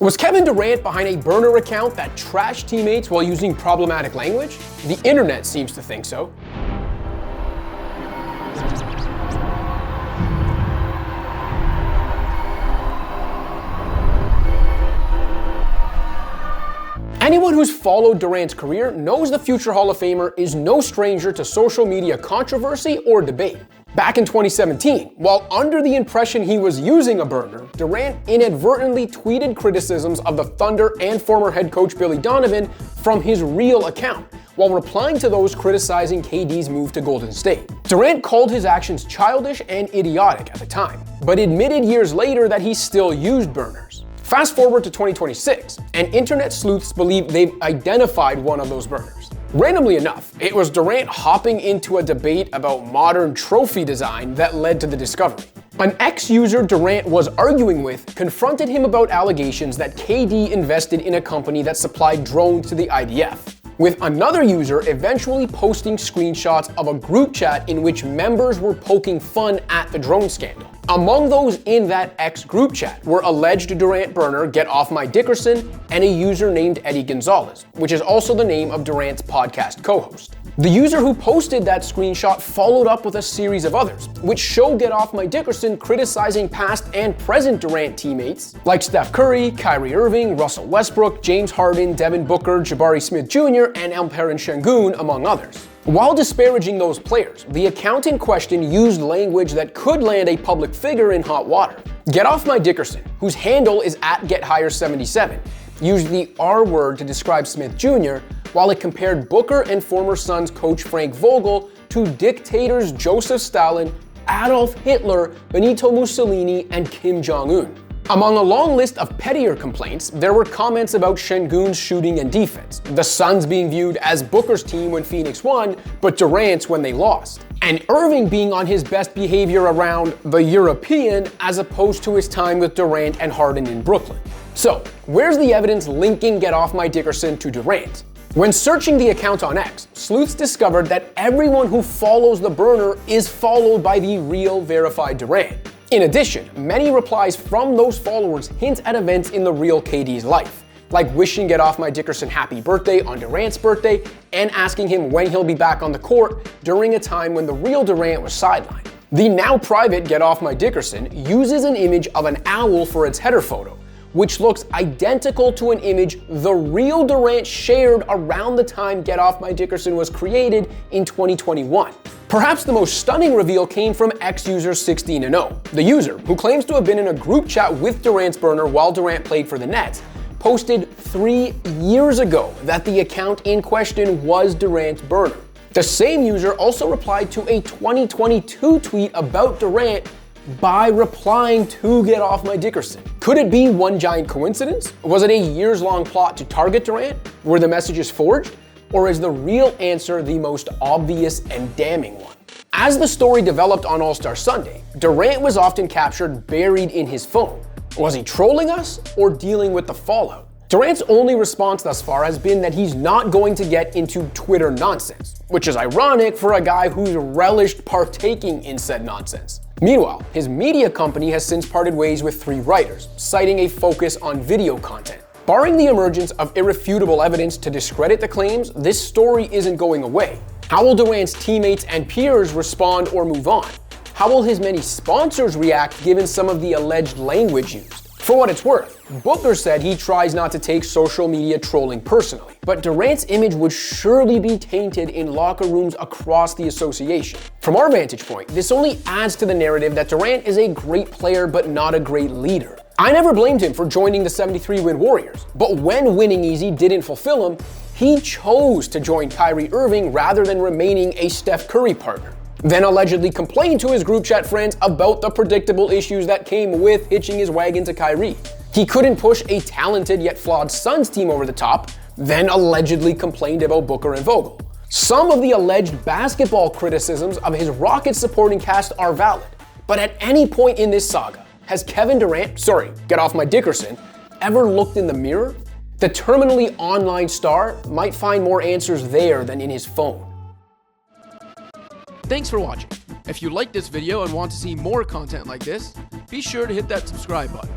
Was Kevin Durant behind a burner account that trashed teammates while using problematic language? The internet seems to think so. Anyone who's followed Durant's career knows the future Hall of Famer is no stranger to social media controversy or debate. Back in 2017, while under the impression he was using a burner, Durant inadvertently tweeted criticisms of the Thunder and former head coach Billy Donovan from his real account, while replying to those criticizing KD's move to Golden State. Durant called his actions childish and idiotic at the time, but admitted years later that he still used burners. Fast forward to 2026, and internet sleuths believe they've identified one of those burners. Randomly enough, it was Durant hopping into a debate about modern trophy design that led to the discovery. An ex-user Durant was arguing with confronted him about allegations that KD invested in a company that supplied drones to the IDF, with another user eventually posting screenshots of a group chat in which members were poking fun at the drone scandal. Among those in that ex-group chat were alleged Durant burner Get Off My Dickerson and a user named Eddie Gonzalez, which is also the name of Durant's podcast co-host. The user who posted that screenshot followed up with a series of others, which show Get Off My Dickerson criticizing past and present Durant teammates like Steph Curry, Kyrie Irving, Russell Westbrook, James Harden, Devin Booker, Jabari Smith Jr., and Alperen Şengün, among others. While disparaging those players, the account in question used language that could land a public figure in hot water. Get Off My Dickerson, whose handle is @GetHigher77, used the R word to describe Smith Jr., while it compared Booker and former Suns coach Frank Vogel to dictators Joseph Stalin, Adolf Hitler, Benito Mussolini, and Kim Jong-un. Among a long list of pettier complaints, there were comments about Şengün's shooting and defense, the Suns being viewed as Booker's team when Phoenix won, but Durant's when they lost, and Irving being on his best behavior around the European as opposed to his time with Durant and Harden in Brooklyn. So, where's the evidence linking Get Off My Dickerson to Durant? When searching the account on X, sleuths discovered that everyone who follows the burner is followed by the real verified Durant. In addition, many replies from those followers hint at events in the real KD's life, like wishing Get Off My Dickerson happy birthday on Durant's birthday and asking him when he'll be back on the court during a time when the real Durant was sidelined. The now private Get Off My Dickerson uses an image of an owl for its header photo, which looks identical to an image the real Durant shared around the time Get Off My Dickerson was created in 2021. Perhaps the most stunning reveal came from ex-user 16and0. The user, who claims to have been in a group chat with Durant's burner while Durant played for the Nets, posted 3 years ago that the account in question was Durant's burner. The same user also replied to a 2022 tweet about Durant by replying to Get Off My Dickerson. Could it be one giant coincidence? Was it a years-long plot to target Durant? Were the messages forged? Or is the real answer the most obvious and damning one? As the story developed on All-Star Sunday, Durant was often captured buried in his phone. Was he trolling us or dealing with the fallout? Durant's only response thus far has been that he's not going to get into Twitter nonsense, which is ironic for a guy who's relished partaking in said nonsense. Meanwhile, his media company has since parted ways with 3 writers, citing a focus on video content. Barring the emergence of irrefutable evidence to discredit the claims, this story isn't going away. How will Durant's teammates and peers respond or move on? How will his many sponsors react given some of the alleged language used? For what it's worth, Booker said he tries not to take social media trolling personally, but Durant's image would surely be tainted in locker rooms across the association. From our vantage point, this only adds to the narrative that Durant is a great player but not a great leader. I never blamed him for joining the 73-win Warriors, but when winning easy didn't fulfill him, he chose to join Kyrie Irving rather than remaining a Steph Curry partner. Then allegedly complained to his group chat friends about the predictable issues that came with hitching his wagon to Kyrie. He couldn't push a talented yet flawed Suns team over the top, then allegedly complained about Booker and Vogel. Some of the alleged basketball criticisms of his Rockets supporting cast are valid, but at any point in this saga, has Kevin Durant, Get Off My Dickerson, ever looked in the mirror? The terminally online star might find more answers there than in his phone. Thanks for watching. If you liked this video and want to see more content like this, be sure to hit that subscribe button.